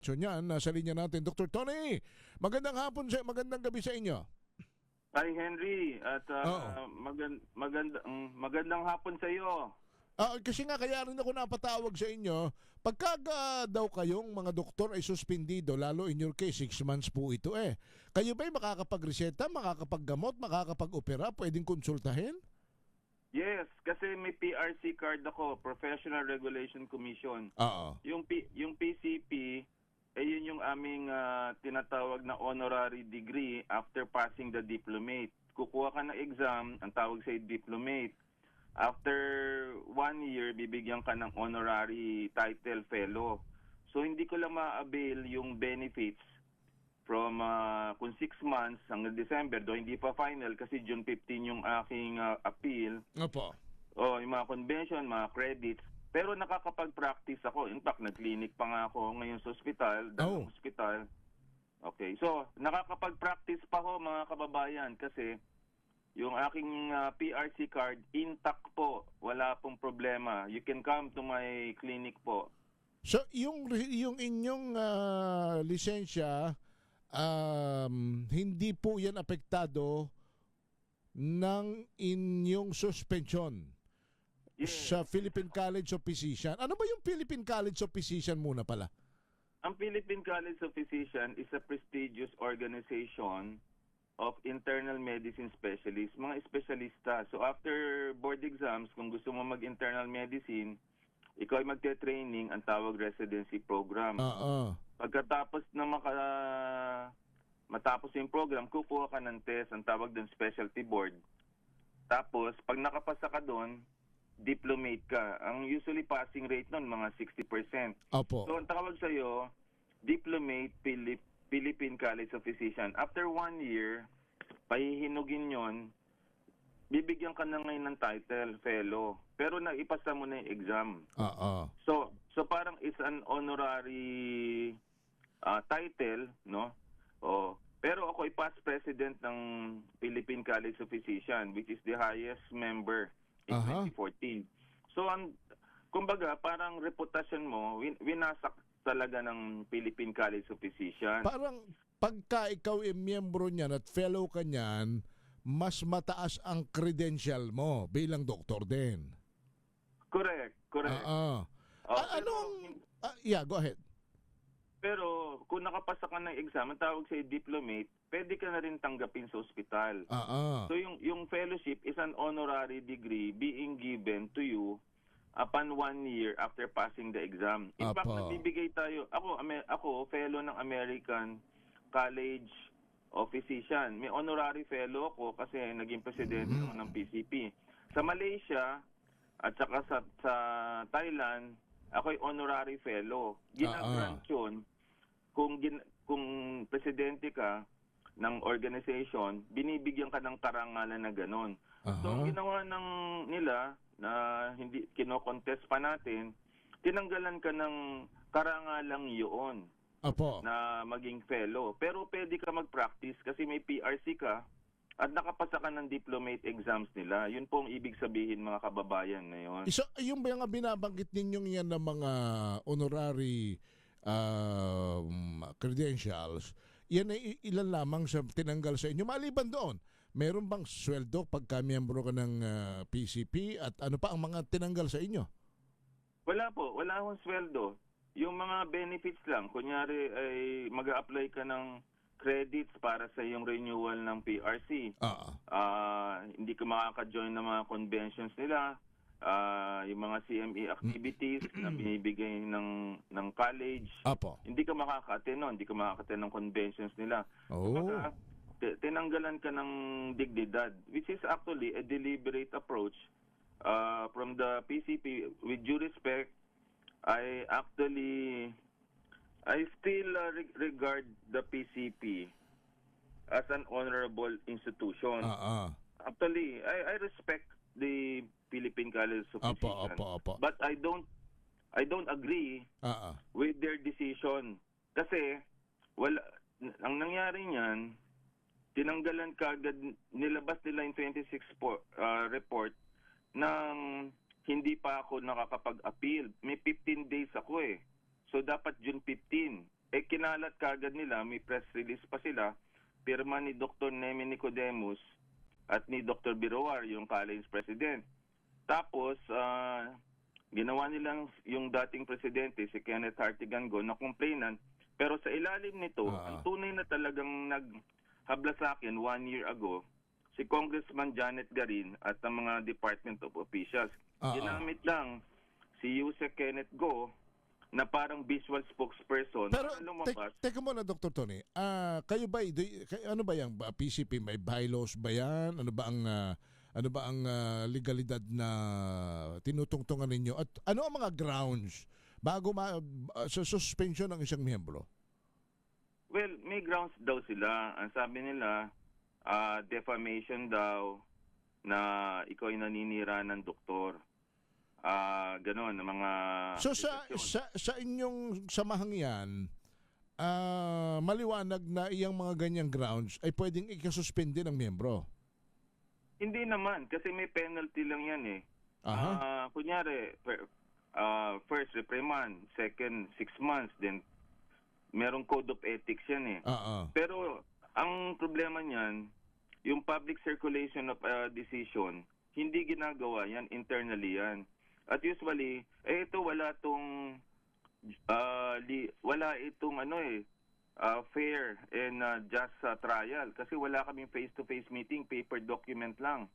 So niyan, nasa linya natin, Dr. Tony. Magandang hapon sa magandang gabi sa inyo. Hi Henry at Oo. magandang hapon sa iyo. Kasi nga kaya rin ako napatawag sa inyo, pagka daw kayong mga doktor ay suspendido, lalo in your case, 6 months po ito eh. Kayo ba'y makakapagreseta, makakapaggamot, makakapag-opera, pwedeng konsultahin? Yes, kasi may PRC card ako, Professional Regulation Commission. Oo. Yung PCP yun yung aming tinatawag na honorary degree after passing the diplomate. Kukuha ka ng exam, ang tawag sa diplomate. After 1 year, bibigyan ka ng honorary title fellow. So hindi ko lang ma-avail yung benefits from kung 6 months hanggang December, do hindi pa final kasi June 15 yung aking appeal. Opo. Yung mga convention, mga credits. Pero nakakapag-practice ako. In fact, nag-clinic pa nga ako ngayon sa ospital, dalawang ospital. Okay. So, nakakapag-practice pa ako mga kababayan kasi yung aking PRC card intact po. Wala pong problema. You can come to my clinic po. So, yung inyong lisensya, hindi po yan apektado ng inyong suspension sa Philippine College of Physicians. Ano ba yung Philippine College of Physicians muna pala? Ang Philippine College of Physicians is a prestigious organization of internal medicine specialists, mga espesyalista. So after board exams, kung gusto mo mag-internal medicine, ikaw ay magte-training, ang tawag residency program. Pagkatapos na matapos yung program, kukuha ka ng test, ang tawag doon specialty board. Tapos, pag nakapasa ka doon, diplomate ka. Ang usually passing rate nun, mga 60%. Opo. So, ang tawag sa'yo, diplomate Philippine College of Physicians. After 1 year, pahihinugin yon, bibigyan ka na ngayon ng title, fellow. Pero naipasa mo na yung exam. So parang is an honorary title, no? Pero ako ay past president ng Philippine College of Physicians, which is the highest member in 2014. So, kumbaga, parang reputasyon mo, winasak talaga ng Philippine College of Physicians. Parang pagka ikaw ay miyembro niyan at fellow ka niyan, mas mataas ang credential mo bilang doktor din. Correct. Yeah, go ahead. Pero kung nakapasa ka ng exam, ang tawag sa diplomate, pwede ka na rin tanggapin sa ospital. So yung fellowship is an honorary degree being given to you upon 1 year after passing the exam. In fact, nagbibigay tayo, ako fellow ng American College of Physicians. May honorary fellow ako kasi naging presidente ng PCP. Sa Malaysia at saka sa Thailand, ako'y honorary fellow. Ginagrant yun kung presidente ka ng organization, binibigyan ka ng karangalan na gano'n. So, ang ginawa nila na hindi kino-contest pa natin, tinanggalan ka ng karangalang yun na maging fellow. Pero pwede ka mag-practice kasi may PRC ka at nakapasa ka ng diplomate exams nila. Yun po ang ibig sabihin, mga kababayan, na yun. So, yung mga binabanggit ninyong yan ng mga honorary credentials, yan ay ilan lamang sa tinanggal sa inyo. Maliban doon, meron bang sweldo pagka miyembro ka ng PCP at ano pa ang mga tinanggal sa inyo? Wala po. Wala akong sweldo. Yung mga benefits lang. Kunyari ay mag-a-apply ka ng credits para sa yung renewal ng PRC. Hindi ka makaka-join ng mga conventions nila. Yung mga CME activities na binibigay ng college. Hindi ka makaka-attend nun. Hindi ka makaka-attend ng conventions nila. Kumbaga, tinanggalan ka ng dignidad, which is actually a deliberate approach from the PCP. With due respect, I still regard the PCP as an honorable institution. Actually, I respect the Philippine College of Physicians. But I don't agree with their decision. Kasi ang nangyari niyan, tinanggalan kagad, nilabas nila yung 26 report nang hindi pa ako nakakapag-appeal. May 15 days ako eh. So dapat June 15. kinalat kagad nila, may press release pa sila, pirma ni Dr. Nemi Nicodemus at ni Dr. Biroar, yung college president. Tapos, ginawa nilang yung dating presidente, si Kenneth Hartigan-Go, na complainant. Pero sa ilalim nito, ang tunay na talagang naghabla sa akin 1 year ago, si Congressman Janet Garin at ang mga Department of Officials. Ginamit lang si Yusek Kenneth Go na parang visual spokesperson. Pero teka muna, Dr. Tony, kayo ba, ano ba yung PCP, may bylaws ba yan? Ano ba ang legalidad na tinutungtungan ninyo? At ano ang mga grounds bago sa suspension ng isang miyembro? Well, may grounds daw sila. Ang sabi nila, defamation daw, na ikaw ay naninira ng doktor. Ganon, mga... So sa inyong samahang yan, maliwanag na iyang mga ganyang grounds ay pwedeng ikasuspende ng miyembro? Hindi naman, kasi may penalty lang yan eh. Kunyari, first reprimand, second 6 months, then merong code of ethics yan eh. Pero ang problema niyan, yung public circulation of decision, hindi ginagawa yan, internally yan. At usually, ito wala itong fair and just trial kasi wala kaming face-to-face meeting, paper document lang.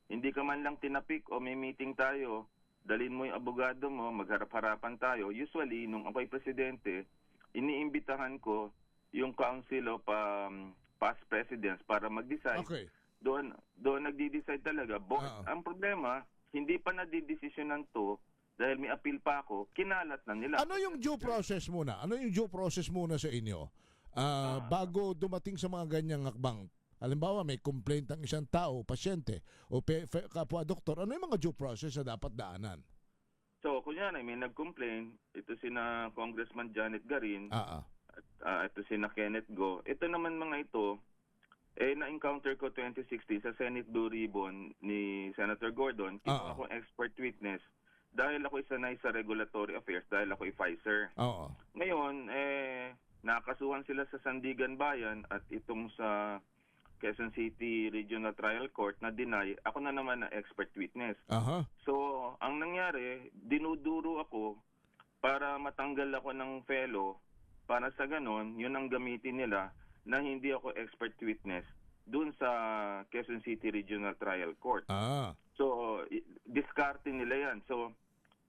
Hindi ka man lang tinapik o may meeting tayo, dalhin mo yung abogado mo, magharap-harapan tayo. Usually, nung ako'y presidente, iniimbitahan ko yung Council of Past Presidents para mag-decide. Okay. Doon nagdi-decide talaga. Ang problema, hindi pa nadidesisyonan to dahil may appeal pa ako, kinalat na nila. Ano yung due process muna? Ano yung due process muna sa inyo? Bago dumating sa mga ganyang akbang. Halimbawa, may complaint ang isang tao, pasyente, o kapwa doktor. Ano yung mga due process na dapat daanan? So, kunyari, may nag-complain. Ito sina Congressman Janet Garin. Ito sina Kenneth Go. Ito naman mga ito, na-encounter ko 2016 sa Senate Blue Ribbon ni Senator Gordon. Kinuha akong expert witness dahil ako sanay sa regulatory affairs, dahil ako Pfizer. Ngayon, nakasuhan sila sa Sandigan Bayan at itong sa Quezon City Regional Trial Court na deny. Ako na naman na expert witness. So, ang nangyari, dinuduro ako para matanggal ako ng fellow para sa ganon, yun ang gamitin nila na hindi ako expert witness dun sa Quezon City Regional Trial Court. So, discarding nila yan. So,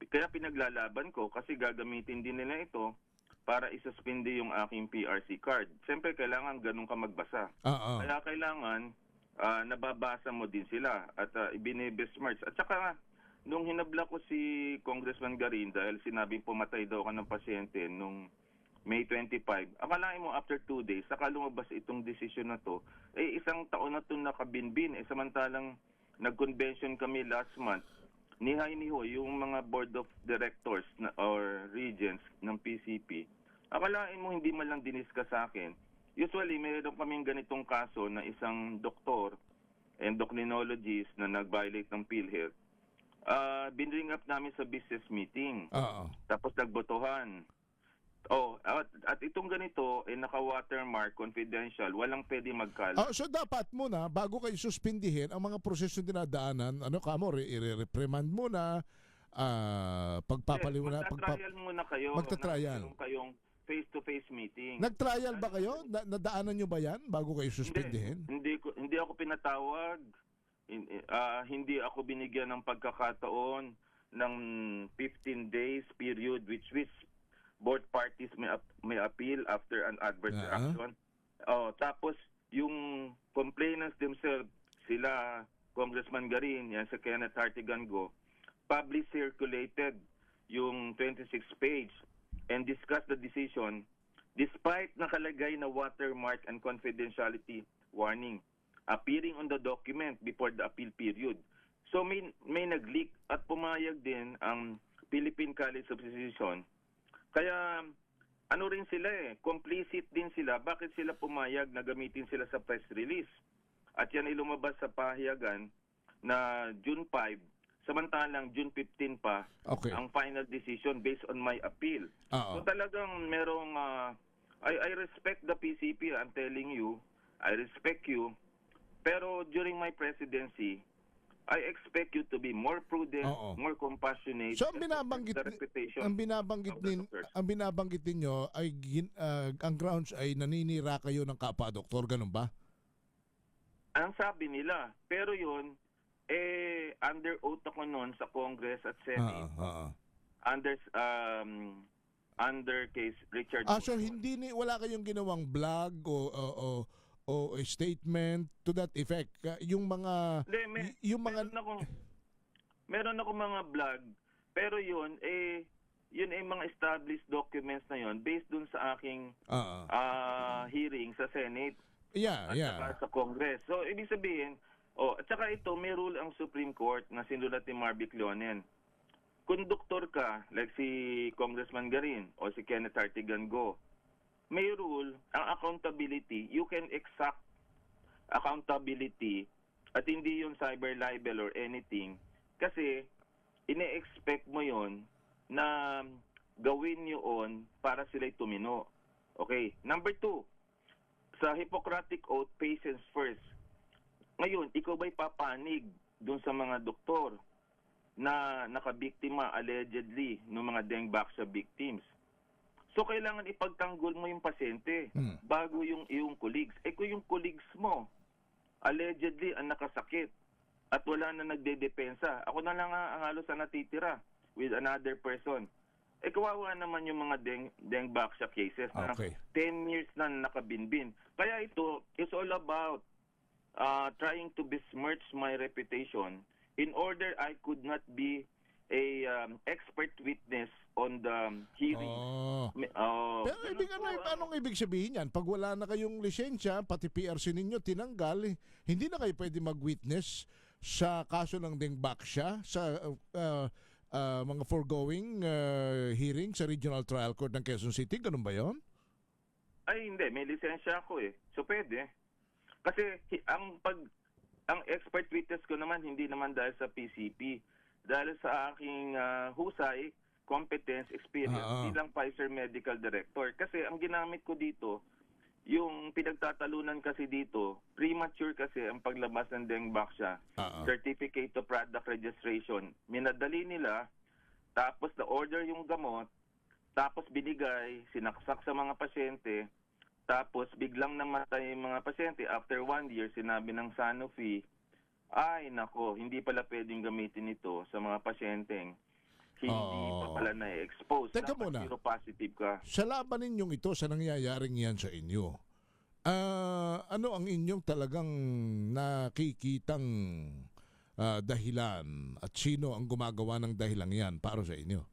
kaya pinaglalaban ko kasi gagamitin din nila ito para isuspindi yung aking PRC card. Siyempre, kailangan ganun ka magbasa. Kaya kailangan nababasa mo din sila at ibinibesmarts. At saka, nung hinabla ko si Congressman Garin dahil sinabing pumatay daw ka ng pasyente nung May 25, akalain mo after 2 days, saka lumabas itong desisyon na to, isang taon na ito nakabinbin. Samantalang nag-convention kami last month, nihay-niho yung mga board of directors or regents ng PCP. Akalain mo hindi man lang diniscuss sa akin. Usually, mayroon kaming ganitong kaso na isang doktor, endocrinologist na nag-violate ng PhilHealth. Binring up namin sa business meeting. Tapos nagbotohan. At itong ganito, naka-watermark, confidential, walang pwede magkalat. So dapat muna, bago kayo suspindihin, ang mga proseso dinadaanan, i-reprimand muna, pagpapaliwanag. Magta-trial muna kayo. Magta-trial. Kayong face-to-face meeting. Nag-trial ba kayo? Nadaanan nyo ba yan bago kayo suspindihin? Hindi ako pinatawag. Hindi ako binigyan ng pagkakataon ng 15 days period which both parties may appeal after an adverse action. Tapos yung complainants themselves, sila Congressman Garin, yan sa Kenneth Hartigan-Go, publicly circulated yung 26 page and discussed the decision despite nakalagay na watermark and confidentiality warning appearing on the document before the appeal period. So may nag-leak at pumayag din ang Philippine College of Physicians. Kaya ano rin sila complicit din sila. Bakit sila pumayag na gamitin sila sa press release? At yan ay lumabas sa pahayagan na June 5, samantalang June 15 pa ang final decision based on my appeal. So talagang merong I respect the PCP. I'm telling you, I respect you. Pero during my presidency, I expect you to be more prudent, Oo. more compassionate. So ang binabanggit the reputation ang binabanggit of the nin doctors. ang binabanggit ninyo ay ang grounds ay naninira kayo ng kapwa doktor, ganun ba? Ang sabi nila, pero yun, under oath ako noon sa Congress at Senate, under case Richard So Boston. wala kayong ginawang blog o a statement to that effect. Yung mga Hindi, yung mga meron ako mga vlog, pero yun mga established documents na yun based dun sa aking hearing sa Senate at saka sa Congress. So ibig sabihin, at saka ito may rule ang Supreme Court na sinulat ni Marvick Leonen. Kung doktor ka, like si Congressman Garin o si Kenneth Artigan Go, may rule, ang accountability, you can exact accountability at hindi yung cyber libel or anything kasi ine-expect mo yon na gawin yun para sila'y tumino. Okay. Number 2, sa Hippocratic Oath, patients first. Ngayon, ikaw ba'y papanig dun sa mga doktor na nakabiktima allegedly ng mga Dengbaksya victims? So, kailangan ipagtanggol mo yung pasyente bago yung iyong colleagues. Kung yung colleagues mo, allegedly ang nakasakit at wala na nagdedepensa, ako na lang ang halos na natitira with another person. Kawawa naman yung mga Dengbaksya cases na 10 years na nakabinbin. Kaya ito, it's all about trying to besmirch my reputation in order I could not be a expert witness on the hearing. Pero anong ibig sabihin yan? Pag wala na kayong lisensya, pati PRC ninyo tinanggal, hindi na kayo pwede mag-witness sa kaso ng Dengbaksya sa mga foregoing hearing sa Regional Trial Court ng Quezon City. Ganun ba yon? Ay, hindi. May lisensya ako So, pwede. Kasi ang expert witness ko naman, hindi naman dahil sa PCP. Dahil sa aking husay, competence, experience bilang Pfizer Medical Director. Kasi ang ginamit ko dito, yung pinagtatalunan kasi dito, premature kasi ang paglabas ng Dengbaksya, Certificate of Product Registration. Minadali nila, tapos na-order yung gamot, tapos binigay, sinaksak sa mga pasyente, tapos biglang namatay yung mga pasyente. After 1 year, sinabi ng Sanofi, ay nako, hindi pala pwedeng gamitin ito sa mga pasyenteng hindi pa pala na-expose. Teka muna. Zero positive ka. Sa laban ninyong ito, sa nangyayaring yan sa inyo, ano ang inyong talagang nakikitang dahilan at sino ang gumagawa ng dahilan yan para sa inyo?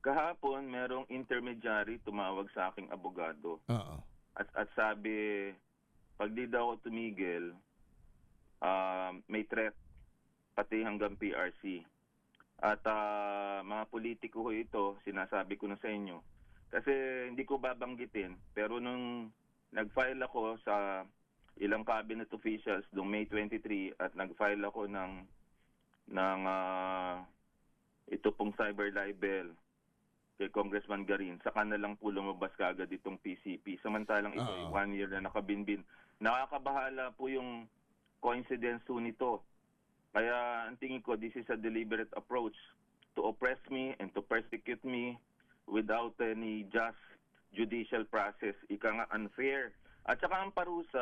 Kahapon, merong intermediary tumawag sa aking abogado. At sabi, pag di daw ako tumigil, may threat, pati hanggang PRC. At mga politiko ko ito, sinasabi ko na sa inyo. Kasi hindi ko babanggitin, pero nung nag-file ako sa ilang cabinet officials noong May 23 at nag-file ako ng ito pong cyber libel kay Congressman Garin, saka na lang po lumabas kaagad itong PCP. Samantalang ito, 1 year na nakabinbin. Nakakabahala po yung coincidence nito. Kaya ang tingin ko, this is a deliberate approach to oppress me and to persecute me without any just judicial process. Ika nga unfair. At saka ang parusa,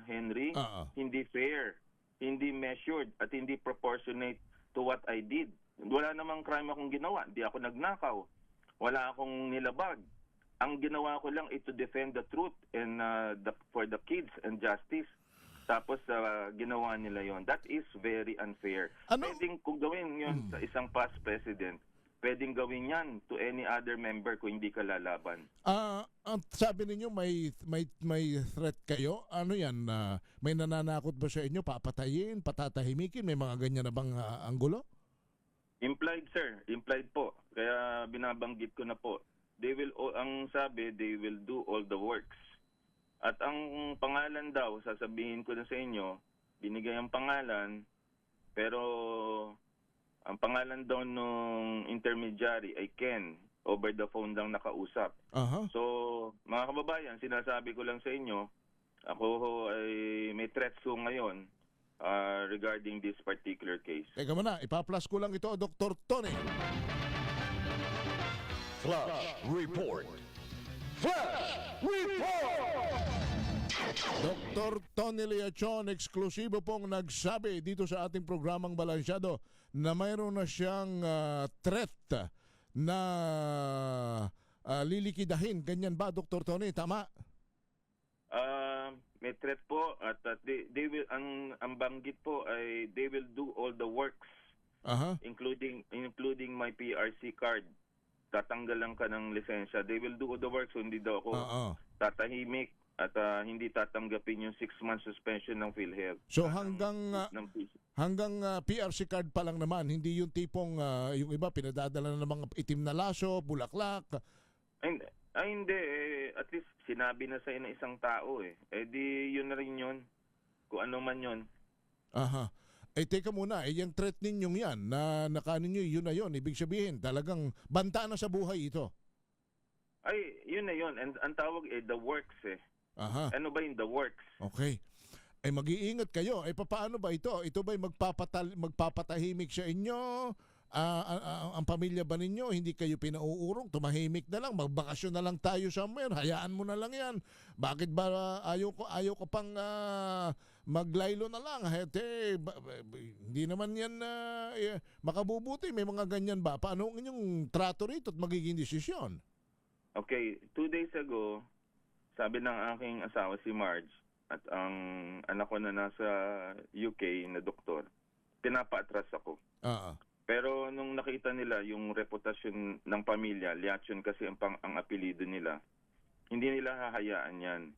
Henry, hindi fair, hindi measured, at hindi proportionate to what I did. Wala namang crime akong ginawa. Hindi ako nagnakaw. Wala akong nilabag. Ang ginawa ko lang is to defend the truth and for the kids and justice. Tapos ginawa nila yon. That is very unfair. Pwedeng kung gawin yon sa isang past president, pwedeng gawin yan to any other member kung hindi ka lalaban. Sabi ninyo may threat kayo? Ano yan? May nananakot ba sa inyo? Papatayin? Patatahimikin? May mga ganyan na bang anggulo? Implied, sir. Implied po. Kaya binabanggit ko na po. Ang sabi, they will do all the works. At ang pangalan daw, sasabihin ko na sa inyo, binigay ang pangalan, pero ang pangalan daw nung intermediary ay Ken over the phone lang nakausap. Aha. So, mga kababayan, sinasabi ko lang sa inyo, ako ho ay may threats ho ngayon regarding this particular case. Teka muna, ipa-plus ko lang ito, Dr. Tony. Flash Report. Flash Report! Dr. Tony Leachon, eksklusibo pong nagsabi dito sa ating programang Balansyado na mayroon na siyang threat na lilikidahin. Ganyan ba, Dr. Tony? Tama? May threat po at they will ang banggit po ay they will do all the works Aha. including my PRC card. Tatanggalan ka ng lisensya. They will do all the works, so hindi daw ako tatahimik at hindi tatanggapin yung 6 months suspension ng PhilHealth. So hanggang PRC card pa lang naman, hindi yung tipong yung iba pinadadala ng mga itim na laso, bulaklak. Hindi. At least sinabi na sa'yo ng isang tao eh. Eh di yun na rin yun. Kung ano man yun. Aha. Eh teka muna, yung threat ninyong yan na nakanin nyo, yun na yun. Ibig sabihin, talagang banta na sa buhay ito. Ay, yun na yun. And ang tawag the works eh. Aha. Ano ba yung the works? Okay. Eh mag-iingat kayo. Eh paano ba ito? Ito ba'y magpapatahimik sa inyo? Ang pamilya ba ninyo, hindi kayo pinauurong, tumahimik na lang, magbakasyon na lang tayo somewhere, hayaan mo na lang yan. Bakit ba ayaw ko pang maglaylo na lang? Hindi naman yan makabubuti. May mga ganyan ba? Paano ang inyong trato rito at magiging desisyon? Okay, 2 days ago, sabi ng aking asawa si Marge at ang anak ko na nasa UK na doktor, pinapaatras ako. Pero nung nakita nila yung reputasyon ng pamilya, Leachon kasi ang apelido nila, hindi nila hahayaan yan.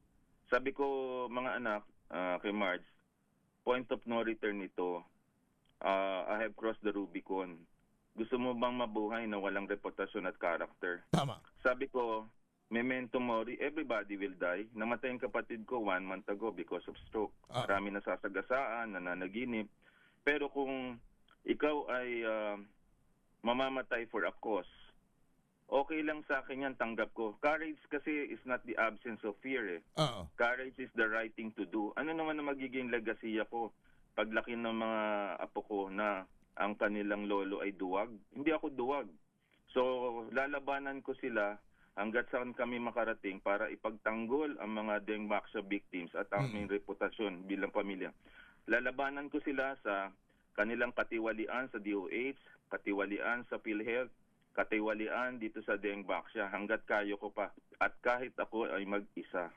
Sabi ko, mga anak, kay Marge, point of no return ito. I have crossed the Rubicon. Gusto mo bang mabuhay na walang reputasyon at character? Tama. Sabi ko, memento mori, everybody will die. Namatay ang kapatid ko 1 month ago because of stroke. Marami nasasagasaan, nananaginip. Pero kung ikaw ay mamamatay for a cause, okay lang sa akin yan, tanggap ko. Courage kasi is not the absence of fear eh. Courage is the right thing to do. Ano naman na magiging legacy ko paglaki ng mga apo ko na ang kanilang lolo ay duwag? Hindi ako duwag. So lalabanan ko sila hanggat saan kami makarating para ipagtanggol ang mga Dengbaksya victims at ang aming reputasyon bilang pamilya. Lalabanan ko sila sa kanilang katiwalian sa DOH, katiwalian sa PhilHealth, katiwalian dito sa Dengbaksya hanggat kayo ko pa. At kahit ako ay mag-isa.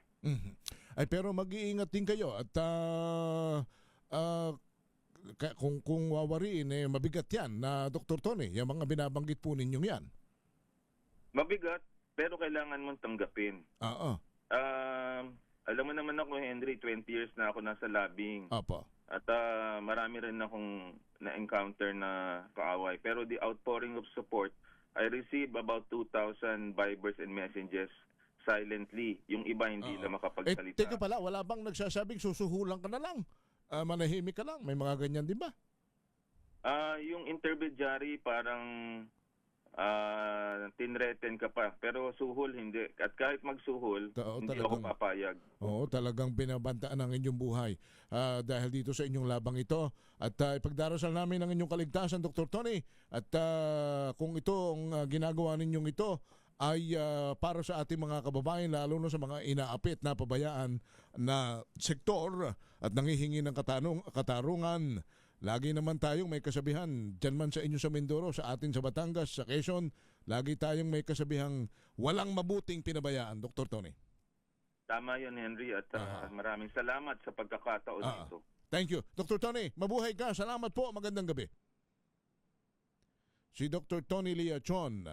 Ay pero mag-iingat din kayo at kung wawariin mabigat yan na Dr. Tony, yung mga binabanggit po ninyong yan. Mabigat, pero kailangan mong tanggapin. Alam mo naman ako, Henry, 20 years na ako nasa lobbying. Apo. At marami rin akong na-encounter na kaaway. Pero the outpouring of support, I received about 2,000 Vibers and messages silently. Yung iba hindi na makapagsalita. Teka pala, wala bang nagsasabing susuhulan ka na lang? Manahimik ka lang? May mga ganyan din ba? Yung intermediary parang tinreten ka pa. Pero suhol, hindi. At kahit magsuhol, hindi ako papayag. Oo, talagang binabantaan ang inyong buhay dahil dito sa inyong labang ito. At ipagdarasal namin ang inyong kaligtasan, Dr. Tony. At kung ito ang ginagawa ninyong ito ay para sa ating mga kababayan, lalo na sa mga inaapit na pabayaan na sektor at nangihingi ng katarungan. Lagi naman tayong may kasabihan, dyan man sa inyo sa Mindoro, sa atin sa Batangas, sa Quezon, lagi tayong may kasabihang walang mabuting pinabayaan, Dr. Tony. Tama yun, Henry, at maraming salamat sa pagkakataon nito. Thank you. Dr. Tony, mabuhay ka. Salamat po. Magandang gabi. Si Dr. Tony Leachon.